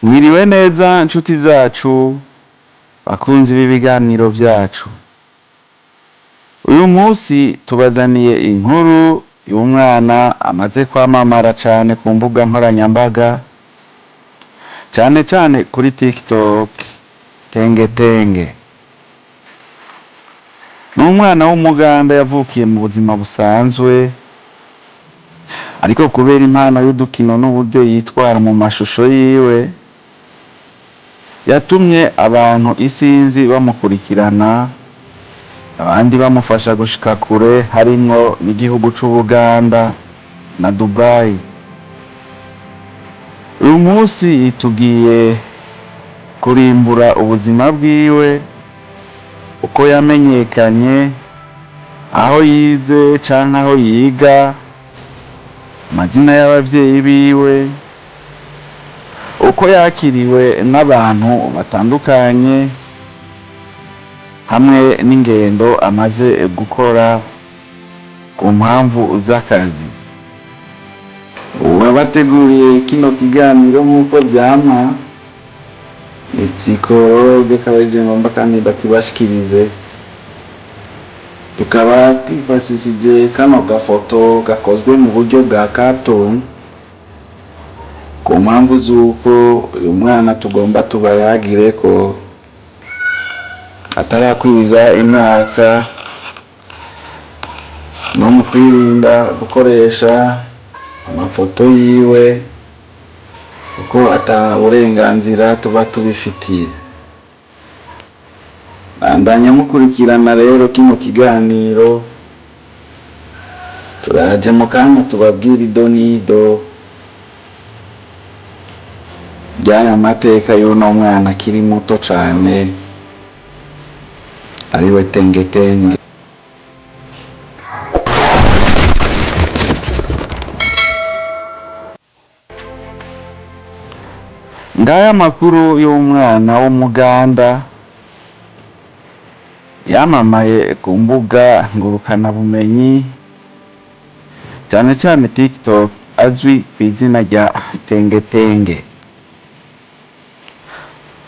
Mwiriwe neza nshuti zacu bakunzi b'ibiganiro vyacu. Uyu munsi tubazaniye inkuru y'umwana amaze kwamamara cane ku mbuga nkoranyambaga, cane kuri TikTok, Tengetenge. N'umwana w'umuganda yavukiye mu buzima busanzwe, ariko kubera impano y'udukino n'uburyo yitwara mu mashusho yiwe, yatumye abantu isinzi bamukurikirana, abandi bamufasha gushika kure, harimwo n'igihugu c'Ubuganda na Dubai. Uyu munsi tugiye kurimbura ubuzima bwiwe, uko yamenyekanye, aho yize canke aho yiga, amazina y'abavyeyi biwe, uko yakiriwe n'abantu batandukanye, hamwe n'ingendo amaze gukora ku mpamvu z'akazi. Uwabateguriye kino kiganiro nk'uko vyama ni Psychologue Kabeje ngomba kandi ndakibashikirize. Tukaba twifashishije kano gafoto gakozwe mu buryo bwa cartoon, ku mpamvu z'uko uyu mwana tugomba tubayagire ko atarakwiza imyaka, no mu kwirinda gukoresha amafoto yiwe kuko ata burenganzira tuba tubifitiye. Bandanya mukurikirana rero kino kiganiro, turaje mu kanya tubabwira ido n'ido ry'aya mateka y'uno mwana akiri muto cane ariwe Tengetenge. Ngaya makuru y'umwana w'umuganda yamamaye ku mbuga ngurukana bumenyi, cane TikTok, azwi kw'izina rya Tengetenge.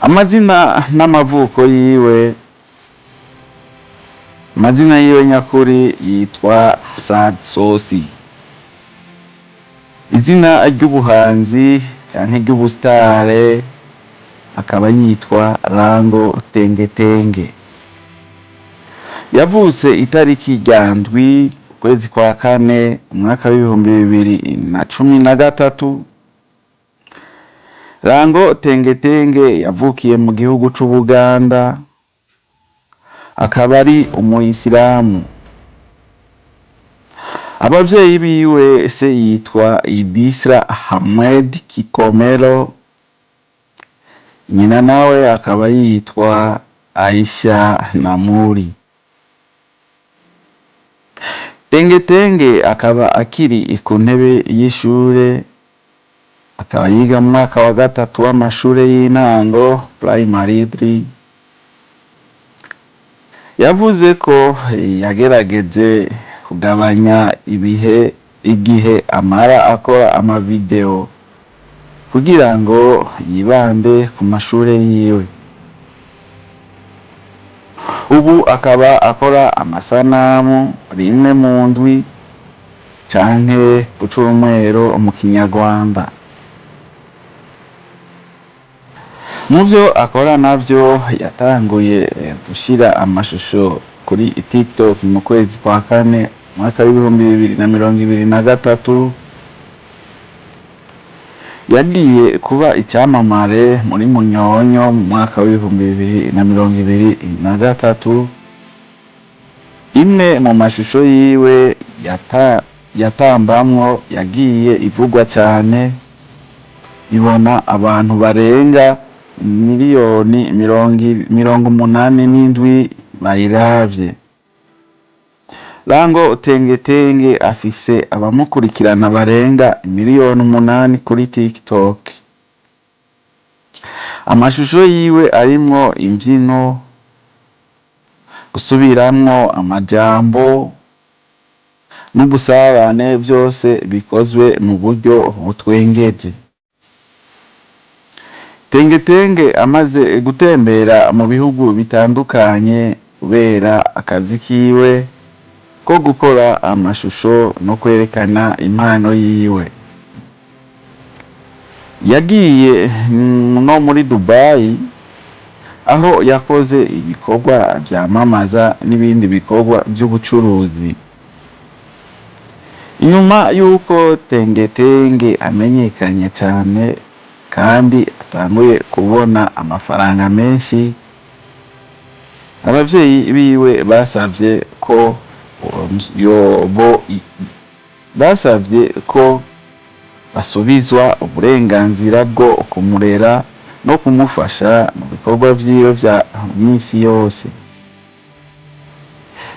Amazina n'amavuko yiwe, amazina yiwe nyakuri yitwa Sad Sosi. Izina ry'ubuhanzi canke ry'ubustare akaba yitwa Rango Tengetenge. Yavutse itariki rya ndwi ukwezi kwa kane umwaka w'ibihumbi 2013. Rango Tengetenge yavukiye mu gihugu c'Ubuganda, akaba ari umuyisilamu. Abavyeyi biwe se yitwa Idisra Ahmed Kikomero, nyina nawe akaba yitwa Aisha Namuri. Tengetenge akaba akiri ku ntebe y'ishure, akaba yiga mu mwaka wa gatatu w'amashure y'intango primary 3. Yavuze ko yagerageje kugabanya igihe amara akora amavideo kugira ngo yibande ku mashure yiwe. Ubu akaba akora amasanamu rimwe mu ndwi canke ku cumweru mu Kinyarwanda. Muvyo akora navyo, yatanguye gushira amashusho kuri TikTok mu kwezi kwa kane mwaka w'ibihumbi 2023. Yagiye kuba icyamamare muri Munyonyo mu mwaka w'ibihumbi 2023. Imwe mu mashusho yiwe yatambamwo yagiye ivugwa cyane, ibona abantu barenga miliyoni 87 bayiravye. Rango Tengetenge afise abamukurikirana barenga 8,000,000 kuri TikTok. Amashusho yiwe arimwo imvyino, gusubiramwo amajambo n'ubusabane, byose bikozwe mu buryo butwengeje. Tengetenge amaze gutembera mu bihugu bitandukanye kubera akazi kiwe ko gukora amashusho no kwerekana impano yiwe. Yagiye no muri Dubai aho yakoze ibikorwa byamamaza n'ibindi bikorwa by'ubucuruzi. Inyuma y'uko Tengetenge amenyekanye cyane kandi atanguye kubona amafaranga menshi, abavyeyi biwe basavye ko basubizwa uburenganzira bwo kumurera no kumufasha mu bikorwa vyiwe vya minsi yose.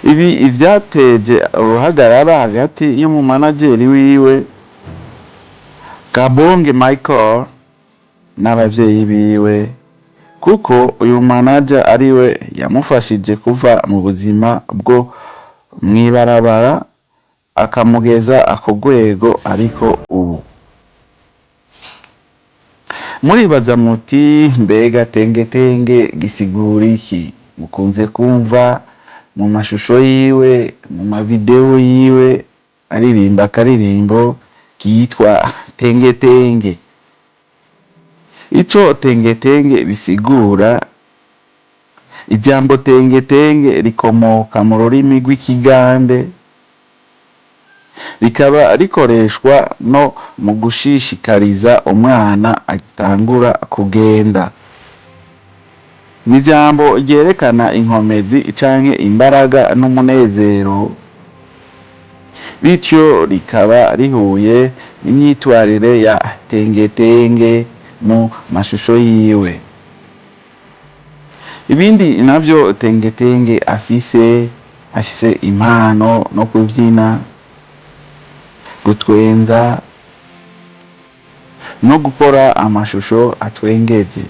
Ibi vyateje uruhagarara hagati y'umumanageri wiwe Kabonge Michael n'abavyeyi biwe, kuko uyu manager ariwe yamufashije kuva mu buzima bwo mwibarabara akamugeza ku rwego ariko ubu. Muribaza muti mbega Tengetenge gisigura iki? Mukunze kumva mu mashusho yiwe, mu mavideo yiwe aririmba akaririmbo kitwa Tengetenge. Ico Tengetenge bisigura, ijambo Tengetenge rikomoka mu rurimi rw'Ikigande, rikaba rikoreshwa no mu gushishikariza umwana atangura kugenda. Ni ijambo ryerekana inkomezi canke imbaraga n'umunezero, bityo rikaba rihuye n'imyitwarire ya Tengetenge mu mashusho yiwe. Ibindi navyo Tengetenge afise impano no kuvyina, gutwenza no gukora amashusho atwengeje.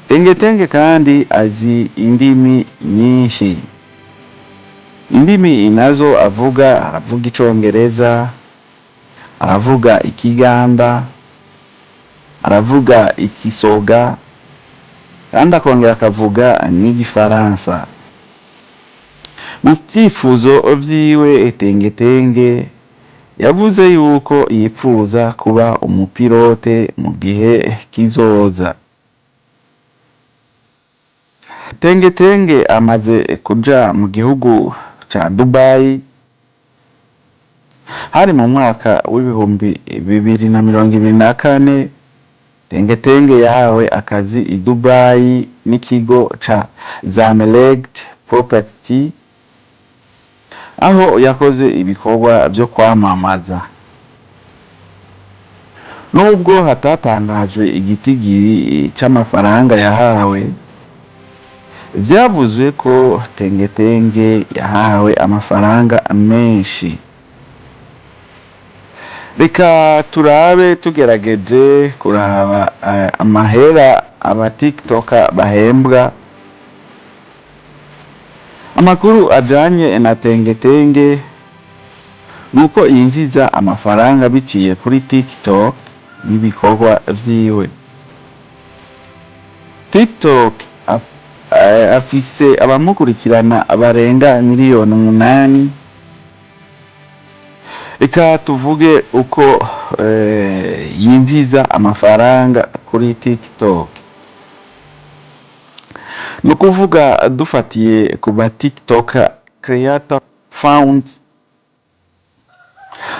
Tengetenge kandi azi indimi nyinshi. Indimi nazo aravuga Icongereza, aravuga Ikiganda, aravuga Ikisoga, kandi akongera akavuga n'Igifaransa. Mu vyifuzo vyiwe Tengetenge yavuze yuko yipfuza kuba umupilote mu gihe kizoza. Tengetenge amaze kuja mu gihugu ca Dubai hari mu mwaka w'ibihumbi 2024. Tengetenge yahawe akazi i Dubai n'ikigo ca Zamelect Property, aho yakoze ibikorwa byo kwamamaza. Nubwo hatatangajwe igitigiri c'amafaranga yahawe, vyavuzwe ko Tengetenge yahawe amafaranga menshi. Reka turabe tugerageje kuraba amahera aba TikToker bahembwa. Amakuru ajanye na Tengetenge nuko yinjiza amafaranga biciye kuri TikTok n'ibikorwa vyiwe. TikTok afise abamukurikirana barenga miliyoni 8. Reka tuvuge uko yinjiza amafaranga kuri TikTok. Nukuvuga dufatiye ku ba TikToker creator funds,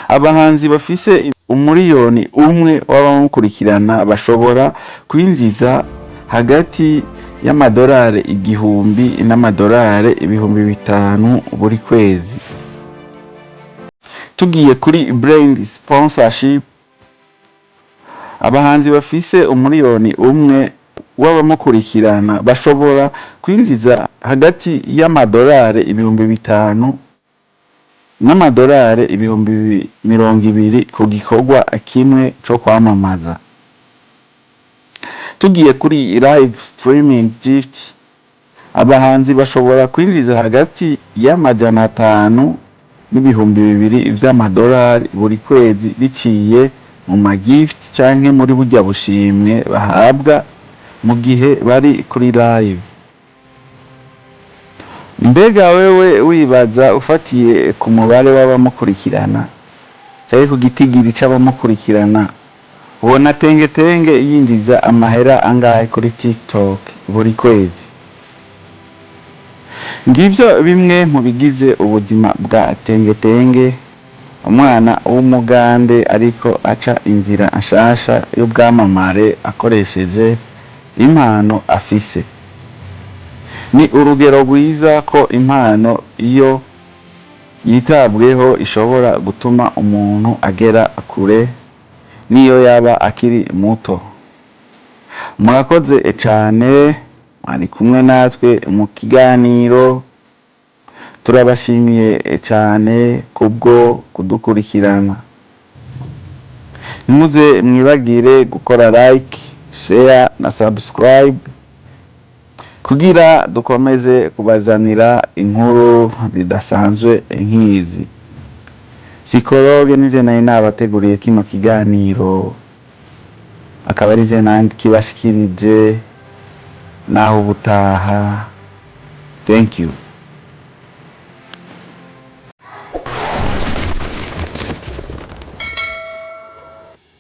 abahanzi bafise umuriyoni umwe w'abamukurikirana bashobora kwinjiza hagati y'amadolari 1000 n'amadolari 5000 buri kwezi. Tugiye kuri brand sponsorship, abahanzi bafise umuriyoni umwe w'abamukurikirana bashobora kwinjiza hagati y'amadolari 5000 n'amadolari 200 ku gikorwa kimwe co kwamamaza. Tugiye kuri live streaming gift, abahanzi bashobora kwinjiza hagati y'amajana 5 n'ibihumbi 2 vy'amadolari buri kwezi biciye mu magift canke muri burya bushimwe bahabwa mu gihe bari kuri live. Mbega wewe wibaza ufatiye ku mubare w'abamukurikirana canke ku gitigiri c'abamukurikirana, ubona Tengetenge yinjiza amahera angahe kuri TikTok buri kwezi? Ngivyo bimwe mu bigize ubuzima bwa Tengetenge, umwana w'umugande ariko aca inzira nshasha y'ubwamamare akoresheje impano afise. Ni urugero rwiza ko impano iyo yitabweho ishobora gutuma umuntu agera kure niyo yaba akiri muto. Murakoze cane, mwari kumwe natwe mu kiganiro, turabashimiye cane kubwo kudukurikirana. Ntimuze mwibagire gukora like, share na subscribe kugira dukomeze kubazanira inkuru zidasanzwe nk'izi. Psikologe nije nari nabateguriye kino kiganiro, akaba ari je nandi kibashikirije. Naho ubutaha. Thank you.